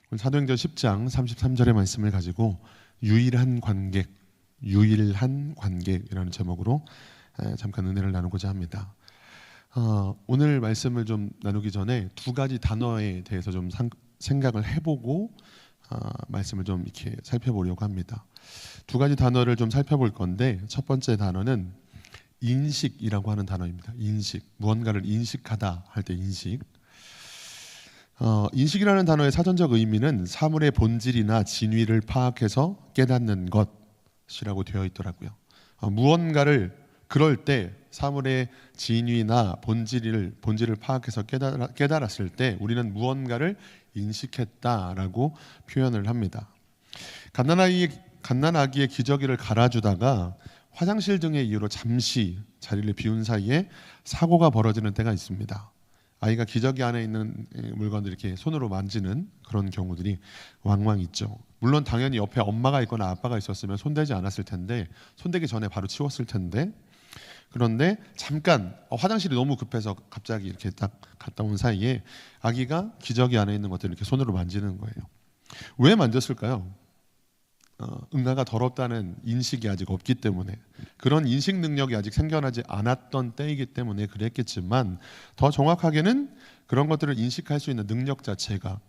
오늘 사도행전 10장 33절의 말씀을 가지고 유일한 관객이라는 제목으로 잠깐 은혜를 나누고자 합니다. 오늘 말씀을 좀 나누기 전에 두 가지 단어에 대해서 좀 생각을 해보고 말씀을 좀 이렇게 살펴보려고 합니다. 두 가지 단어를 좀 살펴볼 건데, 첫 번째 단어는 인식이라고 하는 단어입니다. 인식, 무언가를 인식하다 할 때 인식. 인식이라는 단어의 사전적 의미는 사물의 본질이나 진위를 파악해서 깨닫는 것이라고 되어 있더라고요. 무언가를 그럴 때 사물의 진위나 본질을 파악해서 깨달았을 때 우리는 무언가를 인식했다라고 표현을 합니다. 갓난아기의 기저귀를 갈아주다가 화장실 등의 이유로 잠시 자리를 비운 사이에 사고가 벌어지는 때가 있습니다. 아이가 기저귀 안에 있는 물건들 이렇게 손으로 만지는 그런 경우들이 왕왕 있죠. 물론 당연히 옆에 엄마가 있거나 아빠가 있었으면 손대지 않았을 텐데, 손대기 전에 바로 치웠을 텐데, 그런데 잠깐 화장실이 너무 급해서 갑자기 이렇게 딱 갔다 온 사이에 아기가 기저귀 안에 있는 것들을 이렇게 손으로 만지는 거예요. 왜 만졌을까요? 응아가 더럽다는 인식이 아직 없기 때문에, 그런 인식 능력이 아직 생겨나지 않았던 때이기 때문에 그랬겠지만, 더 정확하게는 그런 것들을 인식할 수 있는 능력 자체가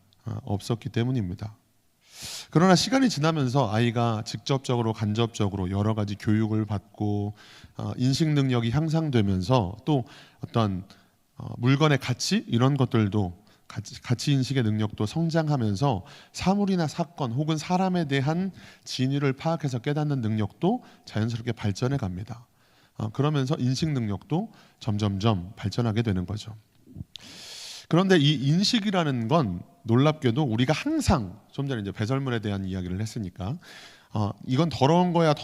없었기 때문입니다. 그러나 시간이 지나면서 아이가 직접적으로 간접적으로 여러 가지 교육을 받고 인식 능력이 향상되면서 또 어떤 물건의 가치, 이런 것들도 가치 인식의 능력도 성장하면서 사물이나 사건 혹은 사람에 대한 진위를 파악해서 깨닫는 능력도 자연스럽게 발전해 갑니다. 그러면서 인식 능력도 점점점 발전하게 되는 거죠. 그런데 이 인식이라는 건 놀랍게도 우리가 항상, 좀 전에 이제 배설물에 대한 이야기를 했으니까 이건 더러운 거야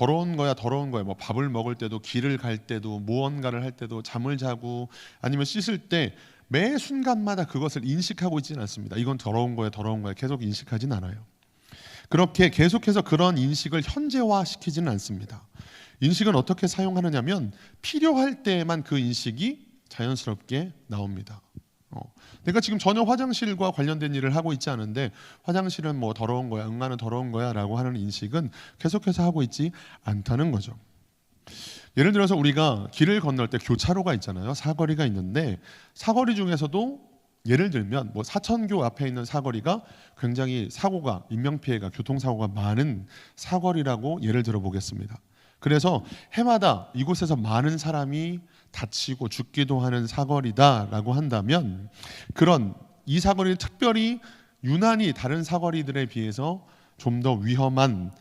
뭐 밥을 먹을 때도, 길을 갈 때도, 무언가를 할 때도, 잠을 자고 아니면 씻을 때 매 순간마다 그것을 인식하고 있지는 않습니다. 이건 더러운 거야 계속 인식하진 않아요. 그렇게 계속해서 그런 인식을 현재화시키지는 않습니다. 인식은 어떻게 사용하느냐면 필요할 때에만 그 인식이 자연스럽게 나옵니다. 내가 지금 전혀 화장실과 관련된 일을 하고 있지 않은데 화장실은 뭐 더러운 거야, 응아는 더러운 거야 라고 하는 인식은 계속해서 하고 있지 않다는 거죠. 예를 들어서 우리가 길을 건널 때 교차로가 있잖아요. 사거리가 있는데 사거리 중에서도 예를 들면 뭐 사천교 앞에 있는 사거리가 굉장히 인명피해가, 교통사고가 많은 사거리라고 예를 들어 보겠습니다. 그래서 해마다 이곳에서 많은 사람이 다치고 죽기도 하는 사거리다라고 한다면, 그런 이 사거리는 특별히 유난히 다른 사거리들에 비해서 좀 더 위험한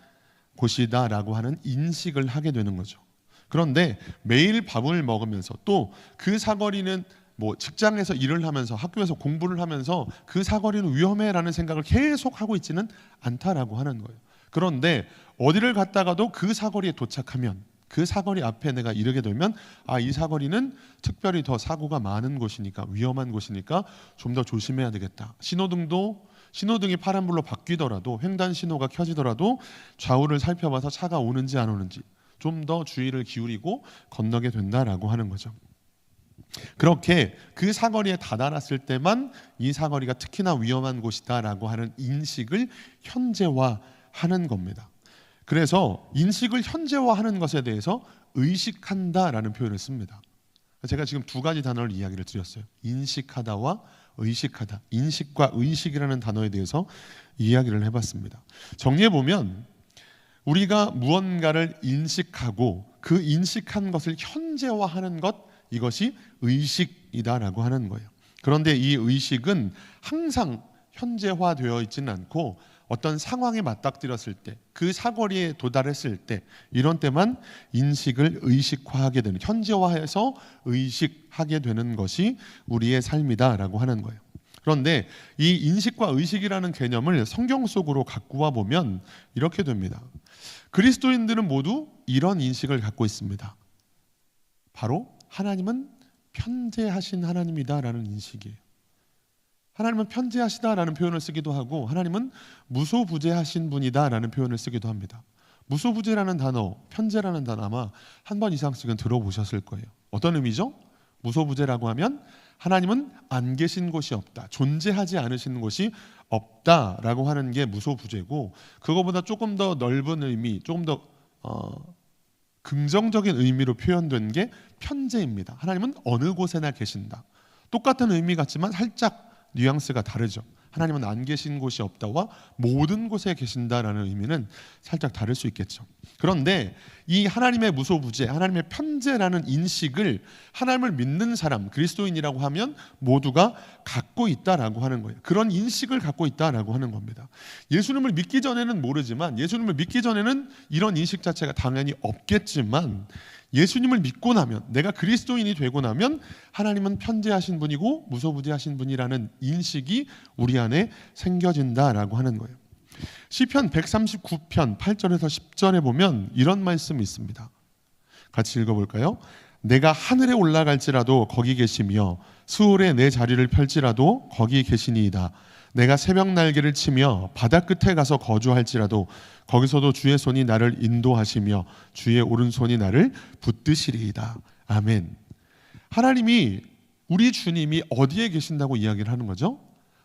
곳이다라고 하는 인식을 하게 되는 거죠. 그런데 매일 밥을 먹으면서 또 그 사거리는 뭐 직장에서 일을 하면서 학교에서 공부를 하면서 그 사거리는 위험해라는 생각을 계속 하고 있지는 않다라고 하는 거예요. 그런데 어디를 갔다가도 그 사거리에 도착하면, 그 사거리 앞에 내가 이르게 되면 이 사거리는 특별히 더 사고가 많은 곳이니까, 위험한 곳이니까 좀 더 조심해야 되겠다. 신호등이 파란불로 바뀌더라도, 횡단 신호가 켜지더라도 좌우를 살펴봐서 차가 오는지 안 오는지 좀 더 주의를 기울이고 건너게 된다라고 하는 거죠. 그렇게 그 사거리에 다다랐을 때만 이 사거리가 특히나 위험한 곳이다라고 하는 인식을 현재화하는 겁니다. 그래서 인식을 현재화하는 것에 대해서 의식한다라는 표현을 씁니다. 제가 지금 두 가지 단어를 이야기를 드렸어요. 인식하다와 의식하다. 인식과 의식이라는 단어에 대해서 이야기를 해봤습니다. 정리해보면 우리가 무언가를 인식하고 그 인식한 것을 현재화하는 것, 이것이 의식이다라고 하는 거예요. 그런데 이 의식은 항상 현재화되어 있지는 않고 어떤 상황에 맞닥뜨렸을 때, 그 사거리에 도달했을 때, 이런 때만 인식을 의식화하게 되는, 현재화해서 의식하게 되는 것이 우리의 삶이다라고 하는 거예요. 그런데 이 인식과 의식이라는 개념을 성경 속으로 갖고 와 보면 이렇게 됩니다. 그리스도인들은 모두 이런 인식을 갖고 있습니다. 바로 하나님은 편재하신 하나님이다라는 인식이에요. 하나님은 편재하시다라는 표현을 쓰기도 하고, 하나님은 무소부재하신 분이다라는 표현을 쓰기도 합니다. 무소부재라는 단어, 편재라는 단어 아마 한 번 이상씩은 들어보셨을 거예요. 어떤 의미죠? 무소부재라고 하면 하나님은 안 계신 곳이 없다, 존재하지 않으시는 곳이 없다라고 하는 게 무소부재고, 그거보다 조금 더 넓은 의미, 조금 더 긍정적인 의미로 표현된 게 편재입니다. 하나님은 어느 곳에나 계신다. 똑같은 의미 같지만 살짝 뉘앙스가 다르죠. 하나님은 안 계신 곳이 없다와 모든 곳에 계신다라는 의미는 살짝 다를 수 있겠죠. 그런데 이 하나님의 무소부재, 하나님의 편재라는 인식을 하나님을 믿는 사람, 그리스도인이라고 하면 모두가 갖고 있다라고 하는 거예요. 그런 인식을 갖고 있다라고 하는 겁니다. 예수님을 믿기 전에는 모르지만, 예수님을 믿기 전에는 이런 인식 자체가 당연히 없겠지만, 예수님을 믿고 나면, 내가 그리스도인이 되고 나면 하나님은 편재하신 분이고 무소부재하신 분이라는 인식이 우리 안에 생겨진다라고 하는 거예요. 시편 139편 8절에서 10절에 보면 이런 말씀이 있습니다. 같이 읽어볼까요? 내가 하늘에 올라갈지라도 거기 계시며 수월에 내 자리를 펼지라도 거기 계시니이다. 내가 새벽 날개를 치며 바다 끝에 가서 거주할지라도 거기서도 주의 손이 나를 인도하시며 주의 오른손이 나를 붙드시리이다. 아멘. 하나님이, 우리 주님이 어디에 계신다고 이야기를 하는 거죠?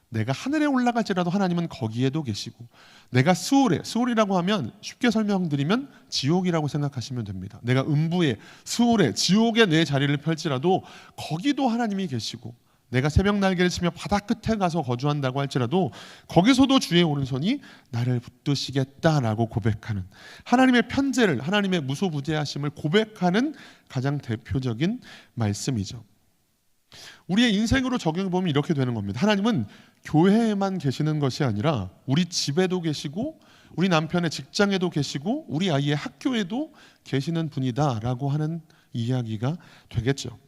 내가 하늘에 올라갈지라도 하나님은 거기에도 계시고, 내가 수월이라고 하면 쉽게 설명드리면 지옥이라고 생각하시면 됩니다. 내가 음부에, 수월에, 지옥에 내 자리를 펼지라도 거기도 하나님이 계시고, 내가 새벽 날개를 치며 바다 끝에 가서 거주한다고 할지라도 거기서도 주의 오른손이 나를 붙드시겠다라고 고백하는, 하나님의 편재를, 하나님의 무소부재하심을 고백하는 가장 대표적인 말씀이죠. 우리의 인생으로 적용해보면 이렇게 되는 겁니다. 하나님은 교회에만 계시는 것이 아니라 우리 집에도 계시고, 우리 남편의 직장에도 계시고, 우리 아이의 학교에도 계시는 분이다라고 하는 이야기가 되겠죠.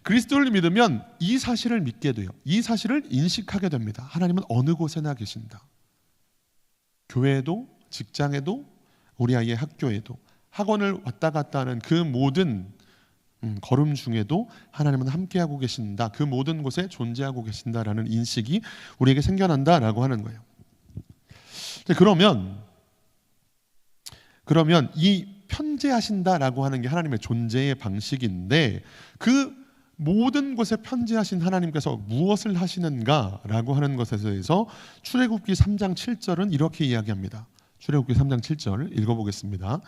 그리스도를 믿으면 이 사실을 믿게 돼요. 이 사실을 인식하게 됩니다. 하나님은 어느 곳에나 계신다. 교회에도, 직장에도, 우리 아이의 학교에도, 학원을 왔다 갔다 하는 그 모든 걸음 중에도 하나님은 함께하고 계신다. 그 모든 곳에 존재하고 계신다라는 인식이 우리에게 생겨난다라고 하는 거예요. 그러면 이 편재하신다라고 하는 게 하나님의 존재의 방식인데, 그 모든 곳에 편재하신 하나님께서 무엇을 하시는가라고 하는 것에 대해서 출애굽기 3장 7절은 이렇게 이야기합니다. 출애굽기 3장 7절 읽어보겠습니다.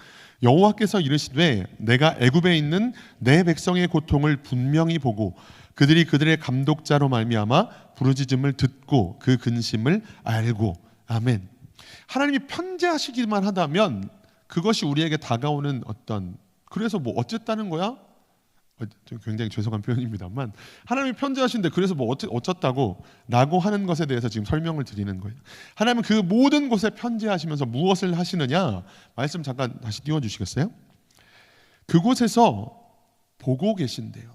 여호와께서 이르시되 내가 애굽에 있는 내 백성의 고통을 분명히 보고 그들이 그들의 감독자로 말미암아 부르짖음을 듣고 그 근심을 알고. 아멘. 하나님이 편재하시기만 하다면 그것이 우리에게 다가오는 그래서 뭐 어쨌다는 거야? 굉장히 죄송한 표현입니다만, 하나님이 편재하신데 그래서 뭐 어쩌다고 라고 하는 것에 대해서 지금 설명을 드리는 거예요. 하나님은 그 모든 곳에 편재하시면서 무엇을 하시느냐? 말씀 잠깐 다시 띄워주시겠어요? 그곳에서 보고 계신대요.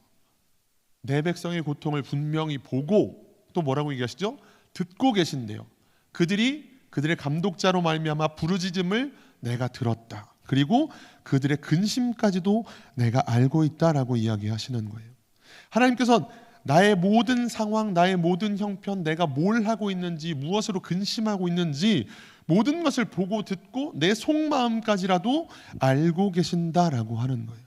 내 백성의 고통을 분명히 보고, 또 뭐라고 얘기하시죠? 듣고 계신대요. 그들이 그들의 감독자로 말미암아 부르짖음을 내가 들었다. 그리고 그들의 근심까지도 내가 알고 있다라고 이야기하시는 거예요. 하나님께서 나의 모든 상황, 나의 모든 형편, 내가 뭘 하고 있는지, 무엇으로 근심하고 있는지 모든 것을 보고 듣고 내 속마음까지라도 알고 계신다라고 하는 거예요.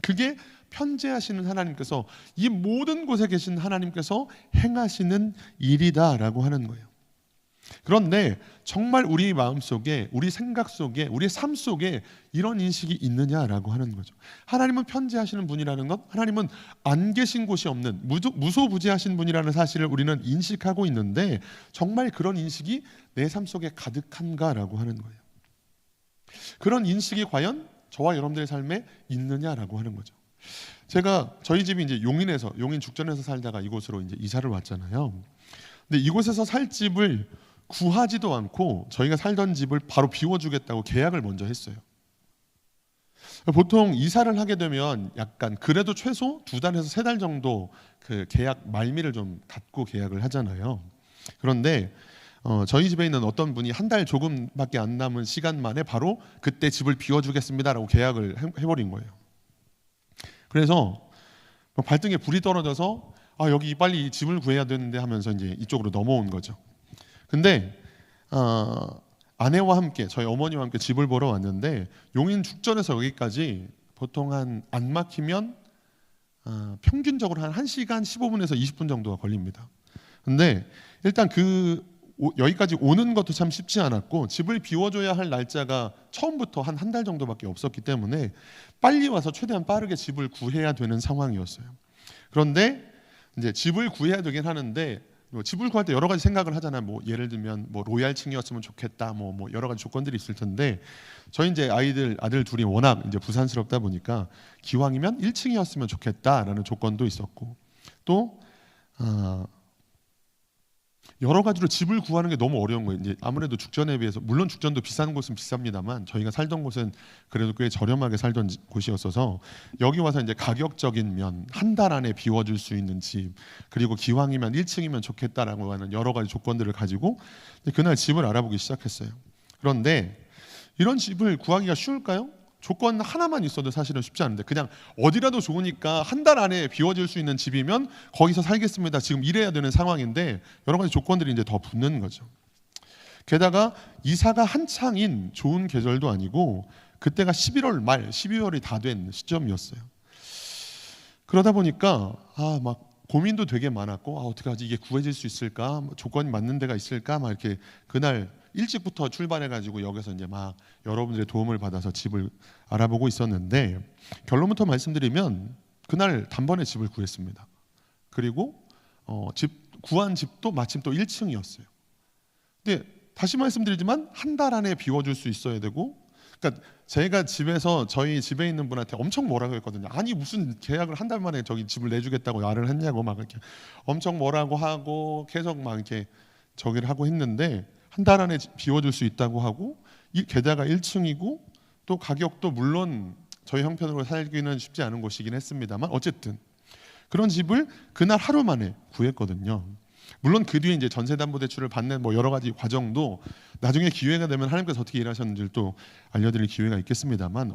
그게 편재하시는 하나님께서, 이 모든 곳에 계신 하나님께서 행하시는 일이다라고 하는 거예요. 그런데 정말 우리 마음속에, 우리 생각 속에, 우리 삶 속에 이런 인식이 있느냐라고 하는 거죠. 하나님은 편재하시는 분이라는 것, 하나님은 안 계신 곳이 없는 무소부재하신 분이라는 사실을 우리는 인식하고 있는데, 정말 그런 인식이 내 삶 속에 가득한가라고 하는 거예요. 그런 인식이 과연 저와 여러분들의 삶에 있느냐라고 하는 거죠. 저희 집이 이제 용인 죽전에서 살다가 이곳으로 이제 이사를 왔잖아요. 근데 이곳에서 살 집을 구하지도 않고 저희가 살던 집을 바로 비워주겠다고 계약을 먼저 했어요. 보통 이사를 하게 되면 약간 그래도 최소 2달에서 3달 정도 그 계약 말미를 좀 갖고 계약을 하잖아요. 그런데 저희 집에 있는 어떤 분이 1달 조금밖에 안 남은 시간 만에 바로 그때 집을 비워주겠습니다라고 계약을 해버린 거예요. 그래서 발등에 불이 떨어져서 여기 빨리 집을 구해야 되는데 하면서 이제 이쪽으로 넘어온 거죠. 근데 아내와 함께, 저희 어머니와 함께 집을 보러 왔는데, 용인 죽전에서 여기까지 보통 안 막히면 평균적으로 한 1시간 15분에서 20분 정도가 걸립니다. 근데 일단 그 여기까지 오는 것도 참 쉽지 않았고 집을 비워줘야 할 날짜가 처음부터 한 달 정도밖에 없었기 때문에 빨리 와서 최대한 빠르게 집을 구해야 되는 상황이었어요. 그런데 이제 집을 구해야 되긴 하는데 집을 구할 때 여러 가지 생각을 하잖아요. 뭐 예를 들면 뭐 로얄층이었으면 좋겠다. 뭐 여러 가지 조건들이 있을 텐데 저희 이제 아들 둘이 워낙 이제 부산스럽다 보니까 기왕이면 1층이었으면 좋겠다라는 조건도 있었고 또 여러 가지로 집을 구하는 게 너무 어려운 거예요. 이제 아무래도 죽전에 비해서 물론 죽전도 비싼 곳은 비쌉니다만 저희가 살던 곳은 그래도 꽤 저렴하게 살던 곳이었어서 여기 와서 이제 가격적인 면 한 달 안에 비워줄 수 있는 집 그리고 기왕이면 1층이면 좋겠다라고 하는 여러 가지 조건들을 가지고 그날 집을 알아보기 시작했어요. 그런데 이런 집을 구하기가 쉬울까요? 조건 하나만 있어도 사실은 쉽지 않은데 그냥 어디라도 좋으니까 한 달 안에 비워질 수 있는 집이면 거기서 살겠습니다. 지금 이래야 되는 상황인데 여러 가지 조건들이 이제 더 붙는 거죠. 게다가 이사가 한창인 좋은 계절도 아니고 그때가 11월 말 12월이 다 된 시점이었어요. 그러다 보니까 막 고민도 되게 많았고 어떻게 하지 이게 구해질 수 있을까 조건이 맞는 데가 있을까 막 이렇게 그날 일찍부터 출발해가지고 여기서 이제 막 여러분들의 도움을 받아서 집을 알아보고 있었는데 결론부터 말씀드리면 그날 단번에 집을 구했습니다. 그리고 구한 집도 마침 또 1층이었어요. 근데 다시 말씀드리지만 한 달 안에 비워줄 수 있어야 되고 그러니까 제가 집에서 저희 집에 있는 분한테 엄청 뭐라고 했거든요. 아니 무슨 계약을 한 달 만에 저기 집을 내주겠다고 말을 했냐고 막 이렇게 엄청 뭐라고 하고 계속 막 이렇게 저기를 하고 했는데 한 달 안에 비워줄 수 있다고 하고 게다가 1층이고 또 가격도 물론 저희 형편으로 살기는 쉽지 않은 곳이긴 했습니다만 어쨌든 그런 집을 그날 하루 만에 구했거든요. 물론 그 뒤에 이제 전세담보대출을 받는 뭐 여러 가지 과정도 나중에 기회가 되면 하나님께서 어떻게 일하셨는지를 또 알려드릴 기회가 있겠습니다만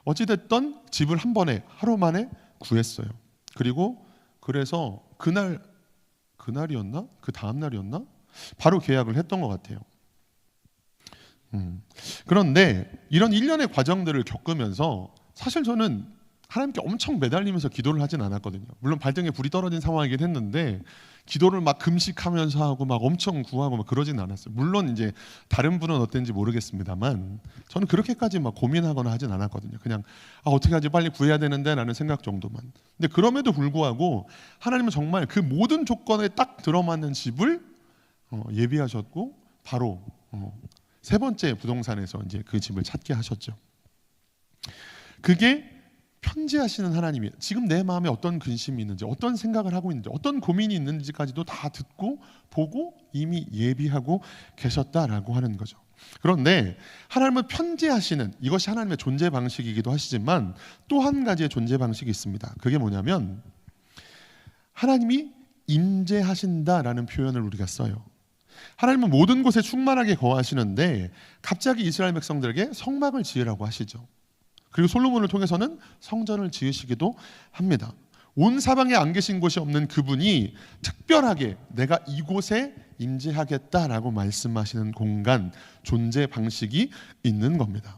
어찌됐던 집을 한 번에 하루 만에 구했어요. 그리고 그래서 그날이었나? 그 다음 날이었나? 바로 계약을 했던 것 같아요. 그런데 이런 일련의 과정들을 겪으면서 사실 저는 하나님께 엄청 매달리면서 기도를 하진 않았거든요. 물론 발등에 불이 떨어진 상황이긴 했는데 기도를 막 금식하면서 하고 막 엄청 구하고 막 그러진 않았어요. 물론 이제 다른 분은 어땠는지 모르겠습니다만 저는 그렇게까지 막 고민하거나 하진 않았거든요. 그냥 어떻게 하지 빨리 구해야 되는데 라는 생각 정도만. 근데 그럼에도 불구하고 하나님은 정말 그 모든 조건에 딱 들어맞는 집을 예비하셨고 바로 세 번째 부동산에서 이제 그 집을 찾게 하셨죠. 그게 편지하시는 하나님이 지금 내 마음에 어떤 근심이 있는지 어떤 생각을 하고 있는지 어떤 고민이 있는지까지도 다 듣고 보고 이미 예비하고 계셨다라고 하는 거죠. 그런데 하나님은 편지하시는 이것이 하나님의 존재 방식이기도 하시지만 또 한 가지의 존재 방식이 있습니다. 그게 뭐냐면 하나님이 임재하신다라는 표현을 우리가 써요. 하나님은 모든 곳에 충만하게 거하시는데 갑자기 이스라엘 백성들에게 성막을 지으라고 하시죠. 그리고 솔로몬을 통해서는 성전을 지으시기도 합니다. 온 사방에 안 계신 곳이 없는 그분이 특별하게 내가 이곳에 임재하겠다라고 말씀하시는 공간, 존재 방식이 있는 겁니다.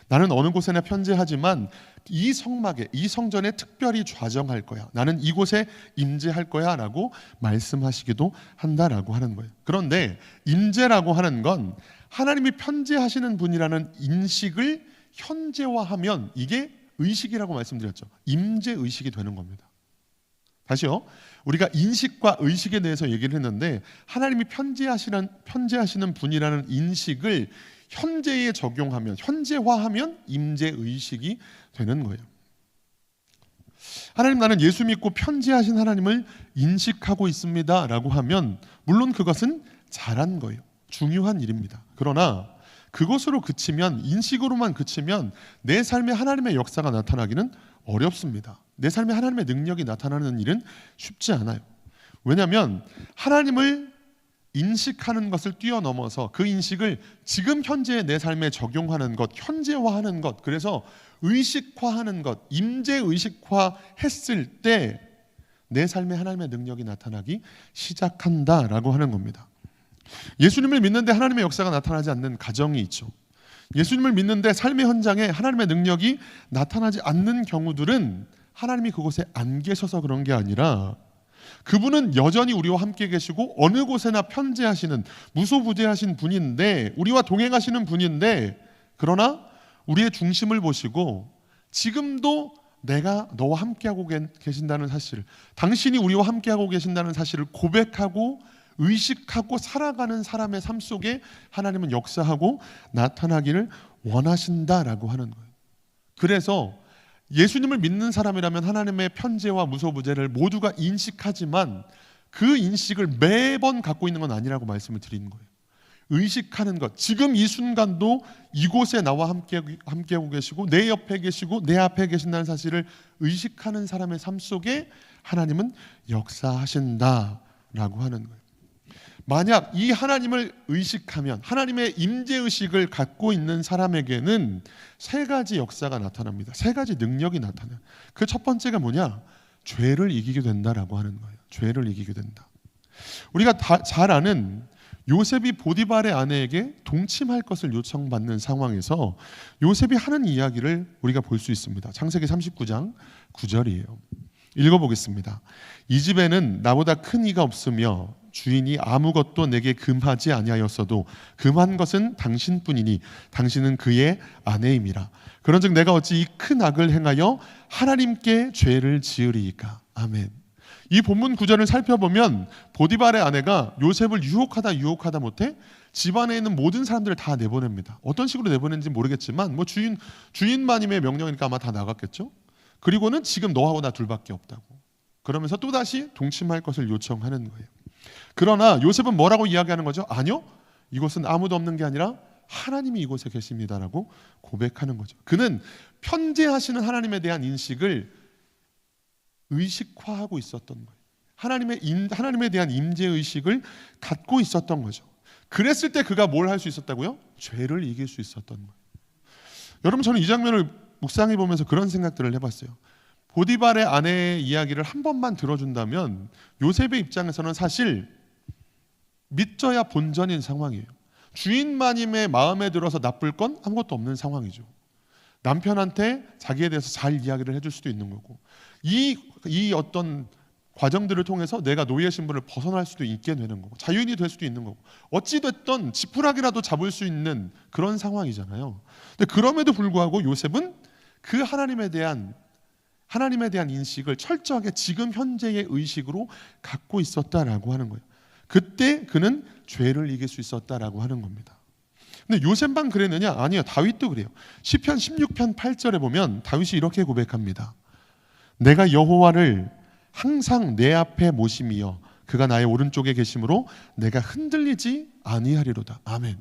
나는 어느 곳에나 편재하지만 이 성막에, 이 성전에 특별히 좌정할 거야. 나는 이곳에 임재할 거야 라고 말씀하시기도 한다라고 하는 거예요. 그런데 임재라고 하는 건 하나님이 편재하시는 분이라는 인식을 현재화하면 이게 의식이라고 말씀드렸죠. 임재의식이 되는 겁니다. 다시요. 우리가 인식과 의식에 대해서 얘기를 했는데 하나님이 편재하시는 분이라는 인식을 현재에 적용하면 현재화하면 임재의식이 되는 거예요. 하나님 나는 예수 믿고 편재하신 하나님을 인식하고 있습니다 라고 하면 물론 그것은 잘한 거예요. 중요한 일입니다. 그러나 그것으로 그치면 인식으로만 그치면 내 삶에 하나님의 역사가 나타나기는 어렵습니다. 내 삶에 하나님의 능력이 나타나는 일은 쉽지 않아요. 왜냐하면 하나님을 인식하는 것을 뛰어넘어서 그 인식을 지금 현재의 내 삶에 적용하는 것, 현재화하는 것, 그래서 의식화하는 것, 임재의식화했을 때 내 삶에 하나님의 능력이 나타나기 시작한다라고 하는 겁니다. 예수님을 믿는데 하나님의 역사가 나타나지 않는 가정이 있죠. 예수님을 믿는데 삶의 현장에 하나님의 능력이 나타나지 않는 경우들은 하나님이 그곳에 안 계셔서 그런 게 아니라 그분은 여전히 우리와 함께 계시고 어느 곳에나 편재하시는 무소부재하신 분인데, 우리와 동행하시는 분인데, 그러나 우리의 중심을 보시고 지금도 내가 너와 함께하고 계신다는 사실, 당신이 우리와 함께하고 계신다는 사실을 고백하고 의식하고 살아가는 사람의 삶 속에 하나님은 역사하고 나타나기를 원하신다라고 하는 거예요. 그래서 예수님을 믿는 사람이라면 하나님의 편재와 무소부재를 모두가 인식하지만 그 인식을 매번 갖고 있는 건 아니라고 말씀을 드리는 거예요. 의식하는 것, 지금 이 순간도 이곳에 나와 함께하고 계시고 내 옆에 계시고 내 앞에 계신다는 사실을 의식하는 사람의 삶 속에 하나님은 역사하신다라고 하는 거예요. 만약 이 하나님을 의식하면, 하나님의 임재의식을 갖고 있는 사람에게는 세 가지 역사가 나타납니다. 세 가지 능력이 나타나요. 그 첫 번째가 뭐냐? 죄를 이기게 된다라고 하는 거예요. 죄를 이기게 된다. 우리가 다 잘 아는 요셉이 보디발의 아내에게 동침할 것을 요청받는 상황에서 요셉이 하는 이야기를 우리가 볼 수 있습니다. 창세기 39장 9절이에요. 읽어보겠습니다. 이 집에는 나보다 큰 이가 없으며 주인이 아무것도 내게 금하지 아니하였어도 금한 것은 당신뿐이니 당신은 그의 아내임이라. 그런즉 내가 어찌 이 큰 악을 행하여 하나님께 죄를 지으리이까. 아멘. 이 본문 구절을 살펴보면 보디발의 아내가 요셉을 유혹하다 못해 집안에 있는 모든 사람들을 다 내보냅니다. 어떤 식으로 내보낸지 모르겠지만 주인마님의 명령이니까 아마 다 나갔겠죠. 그리고는 지금 너하고 나 둘밖에 없다고, 그러면서 또다시 동침할 것을 요청하는 거예요. 그러나 요셉은 뭐라고 이야기하는 거죠? 아니요, 이곳은 아무도 없는 게 아니라 하나님이 이곳에 계십니다라고 고백하는 거죠. 그는 편재하시는 하나님에 대한 인식을 의식화하고 있었던 거예요. 하나님에 대한 임재의식을 갖고 있었던 거죠. 그랬을 때 그가 뭘 할 수 있었다고요? 죄를 이길 수 있었던 거예요. 여러분, 저는 이 장면을 묵상해 보면서 그런 생각들을 해봤어요. 보디발의 아내의 이야기를 한 번만 들어준다면 요셉의 입장에서는 사실 믿져야 본전인 상황이에요. 주인마님의 마음에 들어서 나쁠 건 아무것도 없는 상황이죠. 남편한테 자기에 대해서 잘 이야기를 해줄 수도 있는 거고, 이 어떤 과정들을 통해서 내가 노예 신분을 벗어날 수도 있게 되는 거고, 자유인이 될 수도 있는 거고, 어찌됐든 지푸라기라도 잡을 수 있는 그런 상황이잖아요. 근데 그럼에도 불구하고 요셉은 그 하나님에 대한 인식을 철저하게 지금 현재의 의식으로 갖고 있었다라고 하는 거예요. 그때 그는 죄를 이길 수 있었다라고 하는 겁니다. 근데 요셉만 그랬느냐? 아니요, 다윗도 그래요. 시편 16편 8절에 보면 다윗이 이렇게 고백합니다. 내가 여호와를 항상 내 앞에 모심이여 그가 나의 오른쪽에 계심으로 내가 흔들리지 아니하리로다. 아멘.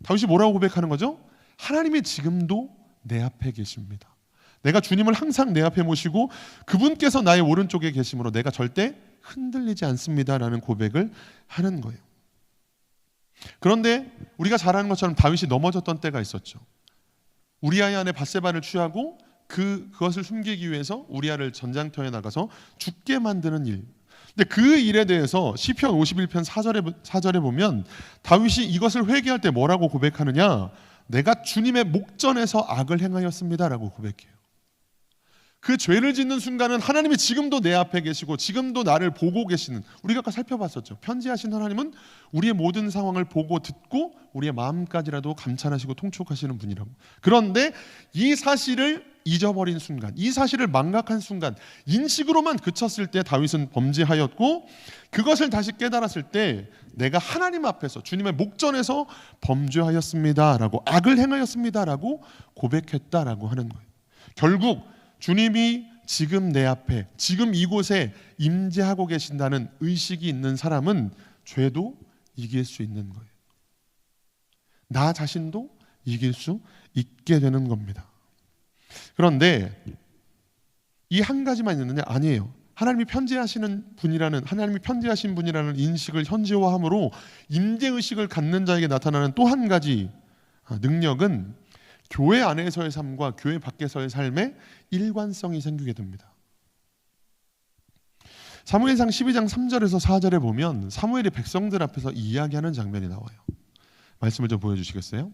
다윗이 뭐라고 고백하는 거죠? 하나님이 지금도 내 앞에 계십니다. 내가 주님을 항상 내 앞에 모시고 그분께서 나의 오른쪽에 계심으로 내가 절대 흔들리지 않습니다라는 고백을 하는 거예요. 그런데 우리가 잘 아는 것처럼 다윗이 넘어졌던 때가 있었죠. 우리아의 아내 밧세바를 취하고 그것을 숨기기 위해서 우리아를 전장터에 나가서 죽게 만드는 일. 근데 그 일에 대해서 시편 51편 4절에 보면 다윗이 이것을 회개할 때 뭐라고 고백하느냐? 내가 주님의 목전에서 악을 행하였습니다라고 고백해요. 그 죄를 짓는 순간은 하나님이 지금도 내 앞에 계시고 지금도 나를 보고 계시는, 우리가 아까 살펴봤었죠. 편지하신 하나님은 우리의 모든 상황을 보고 듣고 우리의 마음까지라도 감찰하시고 통촉하시는 분이라고. 그런데 이 사실을 잊어버린 순간, 이 사실을 망각한 순간, 인식으로만 그쳤을 때 다윗은 범죄하였고, 그것을 다시 깨달았을 때 내가 하나님 앞에서 주님의 목전에서 범죄하였습니다라고, 악을 행하였습니다라고 고백했다라고 하는 거예요. 결국 주님이 지금 내 앞에, 지금 이곳에 임재하고 계신다는 의식이 있는 사람은 죄도 이길 수 있는 거예요. 나 자신도 이길 수 있게 되는 겁니다. 그런데 이 한 가지만 있느냐? 아니에요. 하나님이 편지하신 분이라는 인식을 현지화함으로 임재의식을 갖는 자에게 나타나는 또 한 가지 능력은 교회 안에서의 삶과 교회 밖에서의 삶에 일관성이 생기게 됩니다. 사무엘상 12장 3절에서 4절에 보면 사무엘이 백성들 앞에서 이야기하는 장면이 나와요. 말씀을 좀 보여주시겠어요?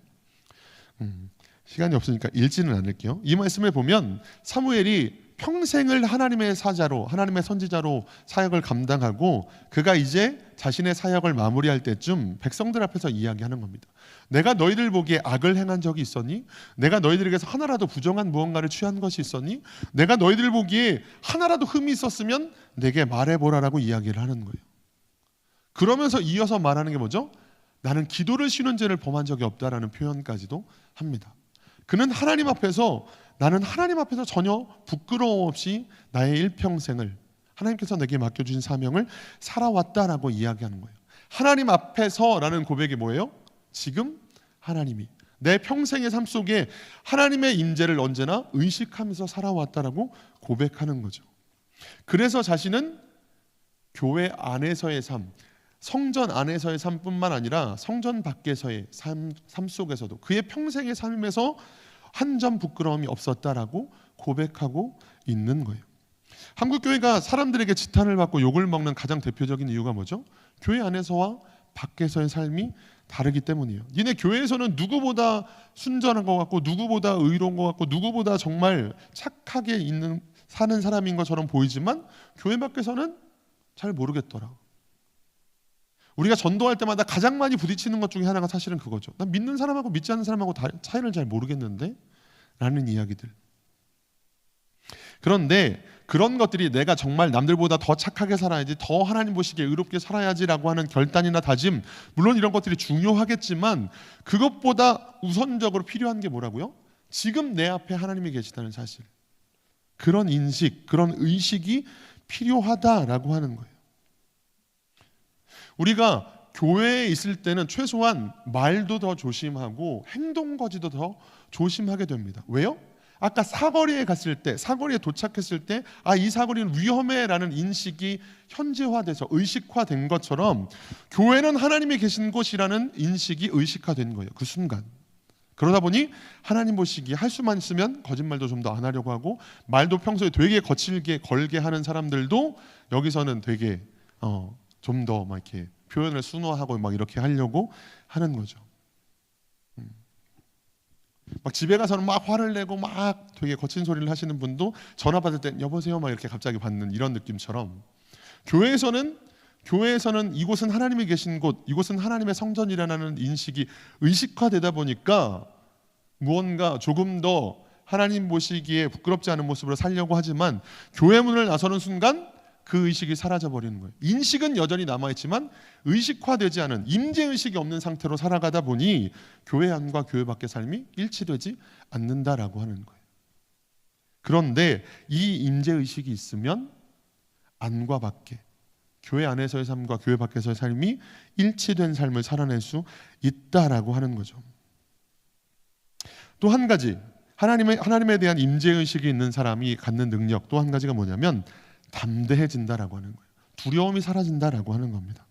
시간이 없으니까 읽지는 않을게요. 이 말씀에 보면 사무엘이 평생을 하나님의 사자로, 하나님의 선지자로 사역을 감당하고 그가 이제 자신의 사역을 마무리할 때쯤 백성들 앞에서 이야기하는 겁니다. 내가 너희들 보기에 악을 행한 적이 있었니? 내가 너희들에게서 하나라도 부정한 무언가를 취한 것이 있었니? 내가 너희들 보기에 하나라도 흠이 있었으면 내게 말해보라라고 이야기를 하는 거예요. 그러면서 이어서 말하는 게 뭐죠? 나는 기도를 쉬는 죄를 범한 적이 없다라는 표현까지도 합니다. 그는 하나님 앞에서, 나는 하나님 앞에서 전혀 부끄러움 없이 나의 일평생을 하나님께서 내게 맡겨주신 사명을 살아왔다라고 이야기하는 거예요. 하나님 앞에서라는 고백이 뭐예요? 지금 하나님이 내 평생의 삶 속에 하나님의 임재를 언제나 의식하면서 살아왔다라고 고백하는 거죠. 그래서 자신은 교회 안에서의 삶, 성전 안에서의 삶뿐만 아니라 성전 밖에서의 삶 속에서도 그의 평생의 삶에서 한 점 부끄러움이 없었다라고 고백하고 있는 거예요. 한국 교회가 사람들에게 지탄을 받고 욕을 먹는 가장 대표적인 이유가 뭐죠? 교회 안에서와 밖에서의 삶이 다르기 때문이에요. 니네 교회에서는 누구보다 순전한 것 같고 누구보다 의로운 것 같고 누구보다 정말 착하게 사는 사람인 것처럼 보이지만 교회 밖에서는 잘 모르겠더라. 우리가 전도할 때마다 가장 많이 부딪히는 것 중에 하나가 사실은 그거죠. 난 믿는 사람하고 믿지 않는 사람하고 차이를 잘 모르겠는데 라는 이야기들. 그런데 그런 것들이 내가 정말 남들보다 더 착하게 살아야지, 더 하나님 보시기에 의롭게 살아야지라고 하는 결단이나 다짐, 물론 이런 것들이 중요하겠지만 그것보다 우선적으로 필요한 게 뭐라고요? 지금 내 앞에 하나님이 계시다는 사실, 그런 인식, 그런 의식이 필요하다라고 하는 거예요. 우리가 교회에 있을 때는 최소한 말도 더 조심하고 행동거지도 더 조심하게 됩니다. 왜요? 아까 사거리에 갔을 때, 사거리에 도착했을 때 이 사거리는 위험해라는 인식이 현지화돼서 의식화된 것처럼 교회는 하나님이 계신 곳이라는 인식이 의식화된 거예요. 그 순간. 그러다 보니 하나님 보시기에 할 수만 있으면 거짓말도 좀 더 안 하려고 하고 말도 평소에 되게 거칠게 걸게 하는 사람들도 여기서는 되게 좀 더 막 이렇게 표현을 순화하고 막 이렇게 하려고 하는 거죠. 막 집에 가서는 막 화를 내고 막 되게 거친 소리를 하시는 분도 전화 받을 땐 여보세요 막 이렇게 갑자기 받는 이런 느낌처럼 교회에서는 이곳은 하나님이 계신 곳, 이곳은 하나님의 성전이라는 인식이 의식화되다 보니까 무언가 조금 더 하나님 보시기에 부끄럽지 않은 모습으로 살려고 하지만 교회 문을 나서는 순간 그 의식이 사라져버리는 거예요. 인식은 여전히 남아있지만 의식화되지 않은, 임재의식이 없는 상태로 살아가다 보니 교회 안과 교회 밖의 삶이 일치되지 않는다라고 하는 거예요. 그런데 이 임재의식이 있으면 안과 밖에, 교회 안에서의 삶과 교회 밖에서의 삶이 일치된 삶을 살아낼 수 있다라고 하는 거죠. 또 한 가지, 하나님에 대한 임재의식이 있는 사람이 갖는 능력 또 한 가지가 뭐냐면 담대해진다라고 하는 거예요. 두려움이 사라진다라고 하는 겁니다.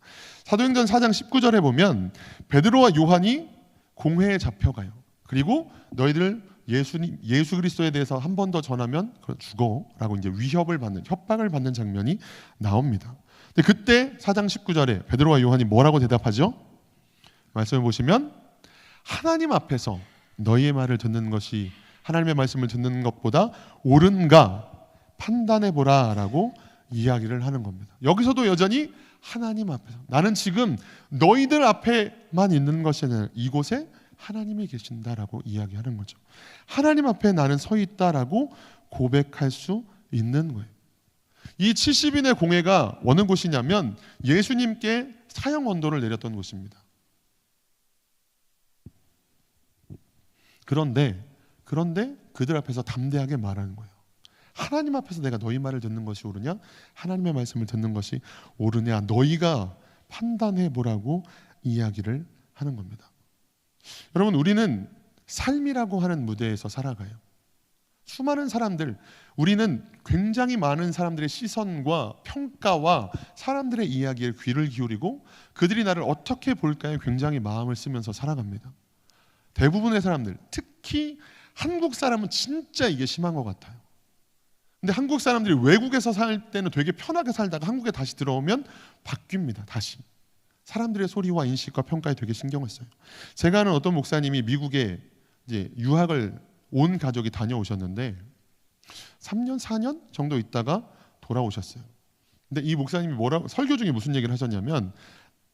사도행전 4장 19절에 보면 베드로와 요한이 공회에 잡혀가요. 그리고 너희들 예수 그리스도에 대해서 한 번 더 전하면 죽어라고 이제 협박을 받는 장면이 나옵니다. 근데 그때 4장 19절에 베드로와 요한이 뭐라고 대답하죠? 말씀을 보시면 하나님 앞에서 너희의 말을 듣는 것이 하나님의 말씀을 듣는 것보다 옳은가 판단해보라라고 이야기를 하는 겁니다. 여기서도 여전히 하나님 앞에서, 나는 지금 너희들 앞에만 있는 것이 아니라 이곳에 하나님이 계신다라고 이야기하는 거죠. 하나님 앞에 나는 서 있다라고 고백할 수 있는 거예요. 이 70인의 공회가 어느 곳이냐면 예수님께 사형 언도를 내렸던 곳입니다. 그런데 그들 앞에서 담대하게 말하는 거예요. 하나님 앞에서 내가 너희 말을 듣는 것이 옳으냐? 하나님의 말씀을 듣는 것이 옳으냐? 너희가 판단해 보라고 이야기를 하는 겁니다. 여러분, 우리는 삶이라고 하는 무대에서 살아가요. 수많은 사람들, 우리는 굉장히 많은 사람들의 시선과 평가와 사람들의 이야기에 귀를 기울이고 그들이 나를 어떻게 볼까에 굉장히 마음을 쓰면서 살아갑니다. 대부분의 사람들, 특히 한국 사람은 진짜 이게 심한 것 같아요. 근데 한국 사람들이 외국에서 살 때는 되게 편하게 살다가 한국에 다시 들어오면 바뀝니다. 다시 사람들의 소리와 인식과 평가에 되게 신경을 써요. 제가 아는 어떤 목사님이 미국에 이제 유학을 온 가족이 다녀오셨는데 3년, 4년 정도 있다가 돌아오셨어요. 근데 이 목사님이 설교 중에 무슨 얘기를 하셨냐면,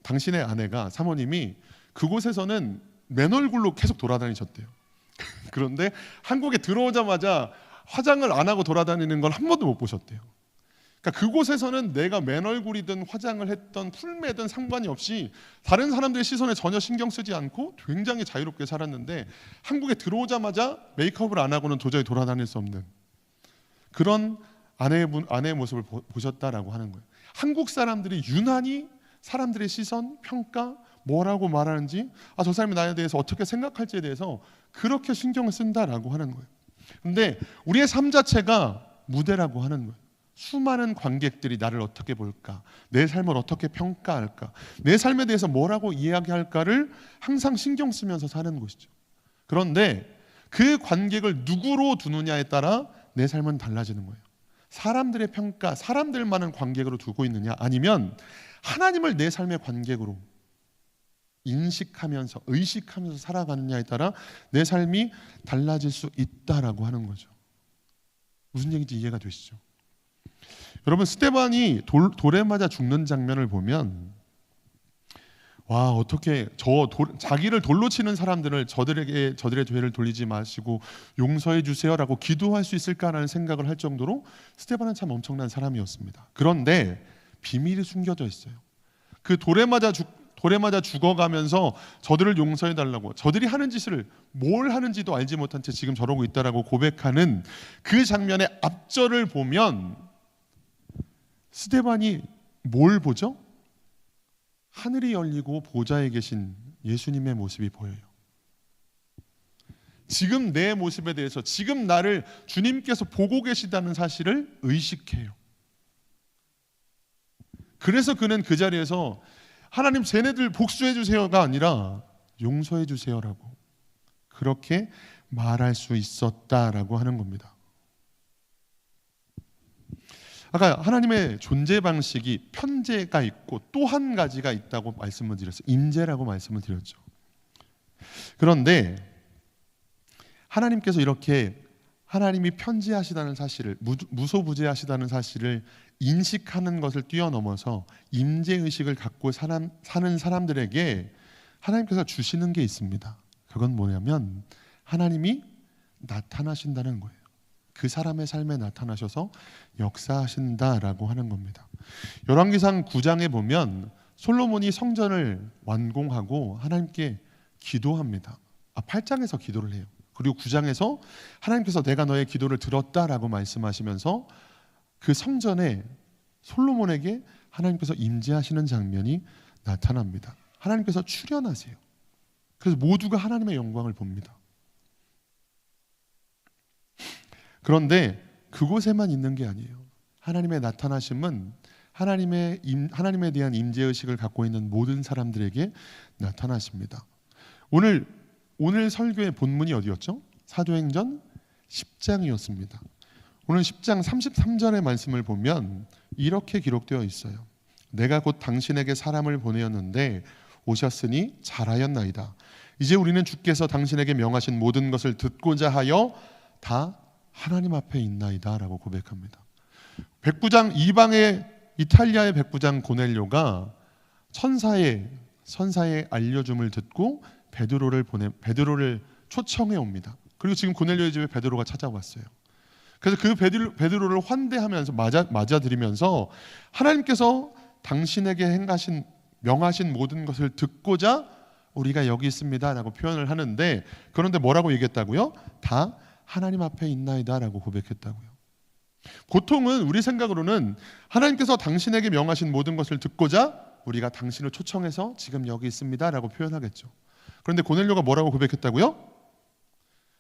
당신의 아내가, 사모님이 그곳에서는 맨 얼굴로 계속 돌아다니셨대요. 그런데 한국에 들어오자마자 화장을 안 하고 돌아다니는 걸 한 번도 못 보셨대요. 그러니까 그곳에서는 내가 맨 얼굴이든 화장을 했던 풀매든 상관이 없이 다른 사람들의 시선에 전혀 신경 쓰지 않고 굉장히 자유롭게 살았는데, 한국에 들어오자마자 메이크업을 안 하고는 도저히 돌아다닐 수 없는 그런 아내의 모습을 보셨다라고 하는 거예요. 한국 사람들이 유난히 사람들의 시선, 평가, 뭐라고 말하는지, 저 사람이 나에 대해서 어떻게 생각할지에 대해서 그렇게 신경을 쓴다라고 하는 거예요. 근데 우리의 삶 자체가 무대라고 하는 거예요. 수많은 관객들이 나를 어떻게 볼까, 내 삶을 어떻게 평가할까, 내 삶에 대해서 뭐라고 이야기할까를 항상 신경 쓰면서 사는 것이죠. 그런데 그 관객을 누구로 두느냐에 따라 내 삶은 달라지는 거예요. 사람들의 평가, 사람들만은 관객으로 두고 있느냐, 아니면 하나님을 내 삶의 관객으로 인식하면서 의식하면서 살아가느냐에 따라 내 삶이 달라질 수 있다라고 하는 거죠. 무슨 얘기인지 이해가 되시죠? 여러분, 스데반이 돌에 맞아 죽는 장면을 보면, 와, 어떻게 자기를 돌로 치는 사람들을 저들의 죄를 돌리지 마시고 용서해 주세요라고 기도할 수 있을까라는 생각을 할 정도로 스데반은 참 엄청난 사람이었습니다. 그런데 비밀이 숨겨져 있어요. 그 돌에 맞아 죽어가면서 저들을 용서해 달라고, 저들이 하는 짓을 뭘 하는지도 알지 못한 채 지금 저러고 있다라고 고백하는 그 장면의 앞절을 보면 스데반이 뭘 보죠? 하늘이 열리고 보좌에 계신 예수님의 모습이 보여요. 지금 내 모습에 대해서, 지금 나를 주님께서 보고 계시다는 사실을 의식해요. 그래서 그는 그 자리에서 하나님, 쟤네들 복수해 주세요가 아니라 용서해 주세요라고 그렇게 말할 수 있었다라고 하는 겁니다. 아까 하나님의 존재 방식이 편재가 있고 또 한 가지가 있다고 말씀을 드렸어요. 임재라고 말씀을 드렸죠. 그런데 하나님께서 이렇게 하나님이 편재하시다는 사실을, 무소부재하시다는 사실을 인식하는 것을 뛰어넘어서 임재의식을 갖고 사는 사람들에게 하나님께서 주시는 게 있습니다. 그건 뭐냐면 하나님이 나타나신다는 거예요. 그 사람의 삶에 나타나셔서 역사하신다라고 하는 겁니다. 열왕기상 9장에 보면 솔로몬이 성전을 완공하고 하나님께 기도합니다. 8장에서 기도를 해요. 그리고 9장에서 하나님께서 내가 너의 기도를 들었다라고 말씀하시면서 그 성전에 솔로몬에게 하나님께서 임재하시는 장면이 나타납니다. 하나님께서 출현하세요. 그래서 모두가 하나님의 영광을 봅니다. 그런데 그곳에만 있는 게 아니에요. 하나님의 나타나심은 하나님에 대한 임재의식을 갖고 있는 모든 사람들에게 나타나십니다. 오늘 설교의 본문이 어디였죠? 사도행전 10장이었습니다. 오늘 10장 33절의 말씀을 보면 이렇게 기록되어 있어요. 내가 곧 당신에게 사람을 보내었는데 오셨으니 잘하였나이다. 이제 우리는 주께서 당신에게 명하신 모든 것을 듣고자 하여 다 하나님 앞에 있나이다 라고 고백합니다. 백부장, 이방의 이탈리아의 백부장 고넬료가 천사의 알려줌을 듣고 베드로를 초청해 옵니다. 그리고 지금 고넬료의 집에 베드로가 찾아왔어요. 그래서 그 베드로를 환대하면서 맞아들이면서 하나님께서 당신에게 명하신 모든 것을 듣고자 우리가 여기 있습니다 라고 표현을 하는데, 그런데 뭐라고 얘기했다고요? 다 하나님 앞에 있나이다 라고 고백했다고요. 보통은 우리 생각으로는 하나님께서 당신에게 명하신 모든 것을 듣고자 우리가 당신을 초청해서 지금 여기 있습니다 라고 표현하겠죠. 그런데 고넬료가 뭐라고 고백했다고요?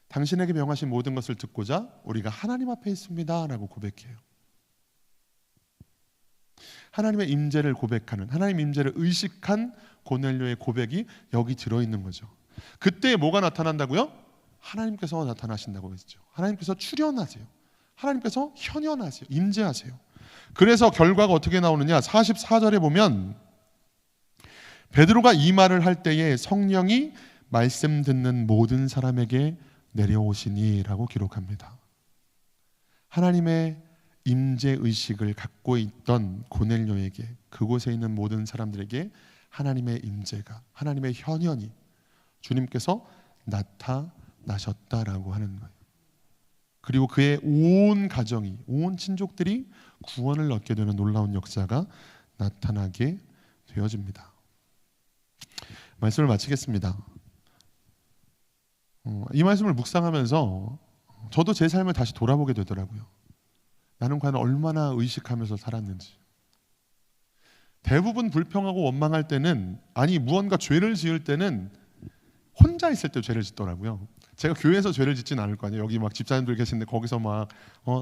당신에게 명하신 모든 것을 듣고자 우리가 하나님 앞에 있습니다 라고 고백해요. 하나님의 임재를 고백하는, 하나님 임재를 의식한 고넬료의 고백이 여기 들어있는 거죠. 그때 뭐가 나타난다고요? 하나님께서 나타나신다고 했죠. 하나님께서 출현하세요. 하나님께서 현현하세요. 임재하세요. 그래서 결과가 어떻게 나오느냐? 44절에 보면 베드로가 이 말을 할 때에 성령이 말씀 듣는 모든 사람에게 내려오시니 라고 기록합니다. 하나님의 임재 의식을 갖고 있던 고넬료에게, 그곳에 있는 모든 사람들에게 하나님의 임재가, 하나님의 현현이, 주님께서 나타나셨다라고 하는 거예요. 그리고 그의 온 가정이, 온 친족들이 구원을 얻게 되는 놀라운 역사가 나타나게 되어집니다. 말씀을 마치겠습니다. 이 말씀을 묵상하면서 저도 제 삶을 다시 돌아보게 되더라고요. 나는 과연 얼마나 의식하면서 살았는지. 대부분 불평하고 원망할 때는, 아니 무언가 죄를 지을 때는 혼자 있을 때 죄를 짓더라고요. 제가 교회에서 죄를 짓진 않을 거 아니에요. 여기 막 집사님들 계신데 거기서 막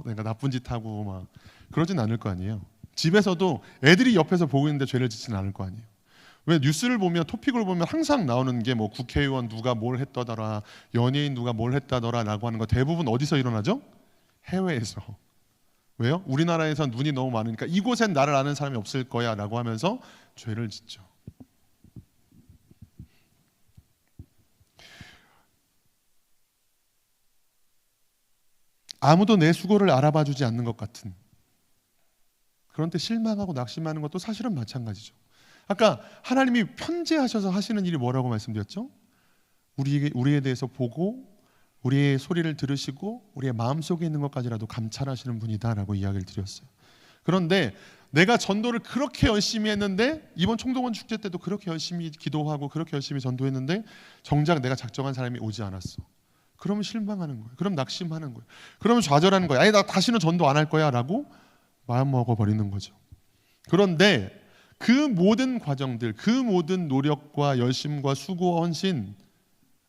내가 나쁜 짓 하고 막 그러진 않을 거 아니에요. 집에서도 애들이 옆에서 보고 있는데 죄를 짓진 않을 거 아니에요. 왜 뉴스를 보면, 토픽을 보면 항상 나오는 게 뭐 국회의원 누가 뭘 했다더라, 연예인 누가 뭘 했다더라라고 하는 거 대부분 어디서 일어나죠? 해외에서. 왜요? 우리나라에선 눈이 너무 많으니까 이곳엔 나를 아는 사람이 없을 거야 라고 하면서 죄를 짓죠. 아무도 내 수고를 알아봐 주지 않는 것 같은, 그런 때 실망하고 낙심하는 것도 사실은 마찬가지죠. 아까 하나님이 편재하셔서 하시는 일이 뭐라고 말씀드렸죠? 우리에 대해서 보고 우리의 소리를 들으시고 우리의 마음속에 있는 것까지라도 감찰하시는 분이다라고 이야기를 드렸어요. 그런데 내가 전도를 그렇게 열심히 했는데, 이번 총동원 축제 때도 그렇게 열심히 기도하고 그렇게 열심히 전도했는데 정작 내가 작정한 사람이 오지 않았어. 그러면 실망하는 거예요. 그럼 낙심하는 거예요. 그러면 좌절하는 거예요. 아니 나 다시는 전도 안 할 거야 라고 마음 먹어버리는 거죠. 그런데 그 모든 과정들, 그 모든 노력과 열심과 수고와 헌신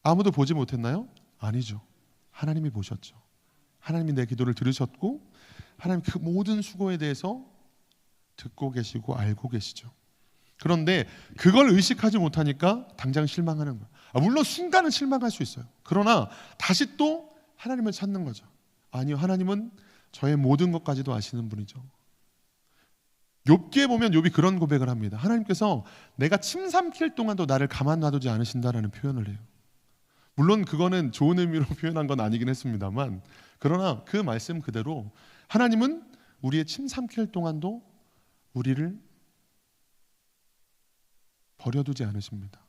아무도 보지 못했나요? 아니죠. 하나님이 보셨죠. 하나님이 내 기도를 들으셨고 하나님 그 모든 수고에 대해서 듣고 계시고 알고 계시죠. 그런데 그걸 의식하지 못하니까 당장 실망하는 거예요. 물론 순간은 실망할 수 있어요. 그러나 다시 또 하나님을 찾는 거죠. 아니요, 하나님은 저의 모든 것까지도 아시는 분이죠. 욥기에 보면 욥이 그런 고백을 합니다. 하나님께서 내가 침 삼킬 동안도 나를 가만 놔두지 않으신다라는 표현을 해요. 물론 그거는 좋은 의미로 표현한 건 아니긴 했습니다만, 그러나 그 말씀 그대로 하나님은 우리의 침 삼킬 동안도 우리를 버려두지 않으십니다.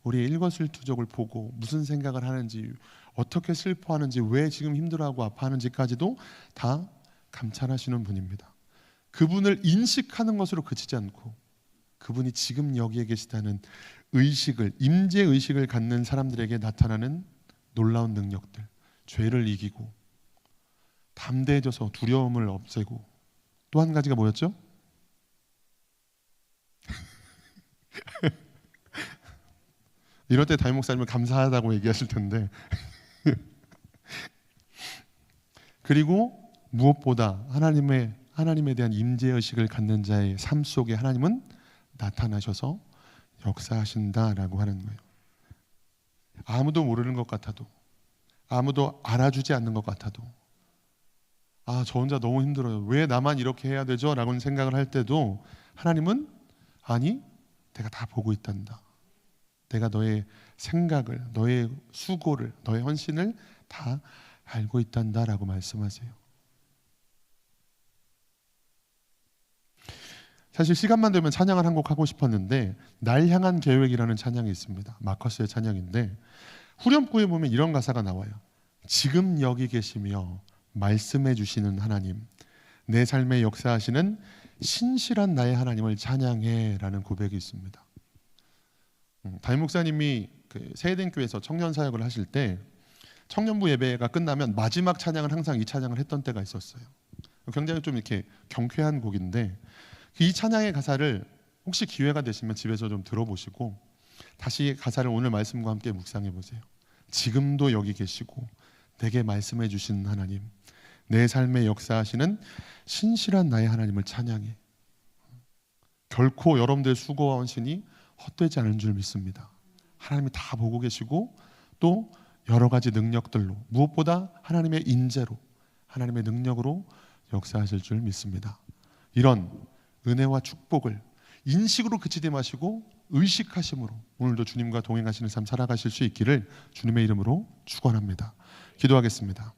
우리의 일거수일투족을 보고 무슨 생각을 하는지, 어떻게 슬퍼하는지, 왜 지금 힘들어하고 아파하는지까지도 다 감찰하시는 분입니다. 그분을 인식하는 것으로 그치지 않고 그분이 지금 여기에 계시다는 의식을, 임재 의식을 갖는 사람들에게 나타나는 놀라운 능력들, 죄를 이기고 담대해져서 두려움을 없애고, 또 한 가지가 뭐였죠? 이럴 때 담임 목사님은 감사하다고 얘기하실 텐데 그리고 무엇보다 하나님에 대한 임재의식을 갖는 자의 삶 속에 하나님은 나타나셔서 역사하신다라고 하는 거예요. 아무도 모르는 것 같아도, 아무도 알아주지 않는 것 같아도, 저 혼자 너무 힘들어요, 왜 나만 이렇게 해야 되죠? 라고 생각을 할 때도 하나님은 아니, 내가 다 보고 있단다. 내가 너의 생각을, 너의 수고를, 너의 헌신을 다 알고 있단다 라고 말씀하세요. 사실 시간만 되면 찬양을 한 곡 하고 싶었는데, 날 향한 계획이라는 찬양이 있습니다. 마커스의 찬양인데 후렴구에 보면 이런 가사가 나와요. 지금 여기 계시며 말씀해 주시는 하나님, 내 삶에 역사하시는 신실한 나의 하나님을 찬양해 라는 고백이 있습니다. 담임 목사님이 그 세해den교회에서 청년 사역을 하실 때 청년부 예배가 끝나면 마지막 찬양은 항상 이 찬양을 했던 때가 있었어요. 굉장히 좀 이렇게 경쾌한 곡인데, 이 찬양의 가사를 혹시 기회가 되시면 집에서 좀 들어보시고 다시 가사를 오늘 말씀과 함께 묵상해 보세요. 지금도 여기 계시고 내게 말씀해 주신 하나님, 내 삶에 역사하시는 신실한 나의 하나님을 찬양해. 결코 여러분들의 수고와 헌신이 헛되지 않은 줄 믿습니다. 하나님이 다 보고 계시고 또 여러 가지 능력들로, 무엇보다 하나님의 인재로, 하나님의 능력으로 역사하실 줄 믿습니다. 이런 은혜와 축복을 인식으로 그치지 마시고 의식하심으로 오늘도 주님과 동행하시는 삶 살아가실 수 있기를 주님의 이름으로 축원합니다. 기도하겠습니다.